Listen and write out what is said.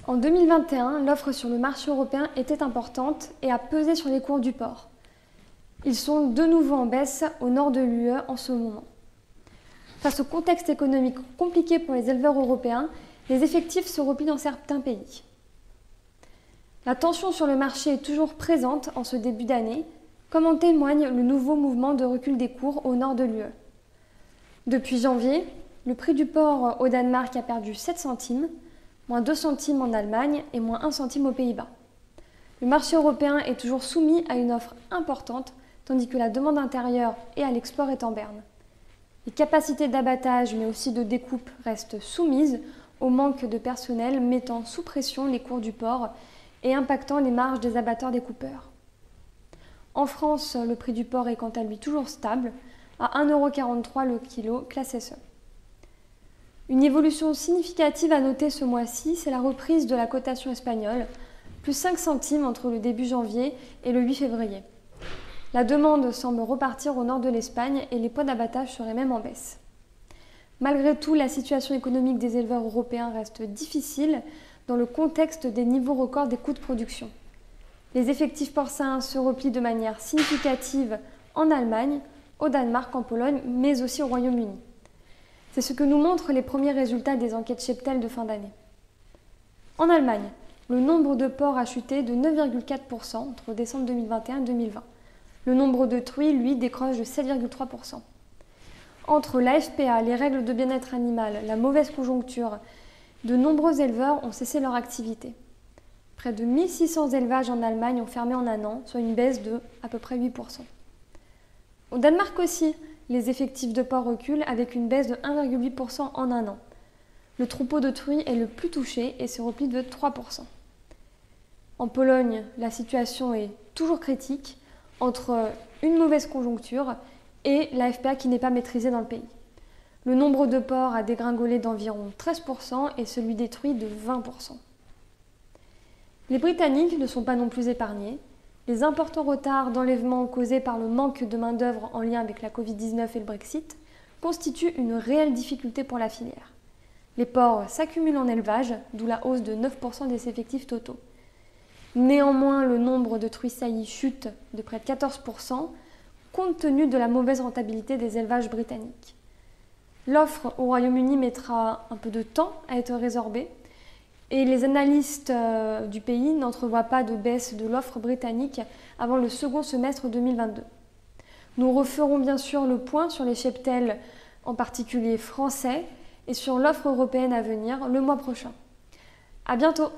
En 2021, l'offre sur le marché européen était importante et a pesé sur les cours du porc. Ils sont de nouveau en baisse au nord de l'UE en ce moment. Face au contexte économique compliqué pour les éleveurs européens, les effectifs se replient dans certains pays. La tension sur le marché est toujours présente en ce début d'année, comme en témoigne le nouveau mouvement de recul des cours au nord de l'UE. Depuis janvier, le prix du porc au Danemark a perdu 7 centimes, moins 2 centimes en Allemagne et moins 1 centime aux Pays-Bas. Le marché européen est toujours soumis à une offre importante, tandis que la demande intérieure et à l'export est en berne. Les capacités d'abattage mais aussi de découpe restent soumises au manque de personnel, mettant sous pression les cours du porc et impactant les marges des abatteurs-découpeurs. En France, le prix du porc est quant à lui toujours stable, à 1,43 € le kilo classe SE. Une évolution significative à noter ce mois-ci, c'est la reprise de la cotation espagnole, plus 5 centimes entre le début janvier et le 8 février. La demande semble repartir au nord de l'Espagne et les poids d'abattage seraient même en baisse. Malgré tout, la situation économique des éleveurs européens reste difficile dans le contexte des niveaux records des coûts de production. Les effectifs porcins se replient de manière significative en Allemagne, au Danemark, en Pologne, mais aussi au Royaume-Uni. C'est ce que nous montrent les premiers résultats des enquêtes Cheptel de fin d'année. En Allemagne, le nombre de porcs a chuté de 9,4% entre décembre 2021 et 2020. Le nombre de truies, lui, décroche de 7,3%. Entre l'AFPA, les règles de bien-être animal, la mauvaise conjoncture, de nombreux éleveurs ont cessé leur activité. Près de 1600 élevages en Allemagne ont fermé en un an, soit une baisse de à peu près 8%. Au Danemark aussi, les effectifs de porcs reculent avec une baisse de 1,8% en un an. Le troupeau de truies est le plus touché et se replie de 3%. En Pologne, la situation est toujours critique entre une mauvaise conjoncture et l'AFPA qui n'est pas maîtrisée dans le pays. Le nombre de porcs a dégringolé d'environ 13% et celui des truies de 20%. Les Britanniques ne sont pas non plus épargnés. Les importants retards d'enlèvement causés par le manque de main-d'œuvre en lien avec la Covid-19 et le Brexit constituent une réelle difficulté pour la filière. Les porcs s'accumulent en élevage, d'où la hausse de 9% des effectifs totaux. Néanmoins, le nombre de truies saillies chute de près de 14%, compte tenu de la mauvaise rentabilité des élevages britanniques. L'offre au Royaume-Uni mettra un peu de temps à être résorbée et les analystes du pays n'entrevoient pas de baisse de l'offre britannique avant le second semestre 2022. Nous referons bien sûr le point sur les cheptels, en particulier français, et sur l'offre européenne à venir le mois prochain. À bientôt!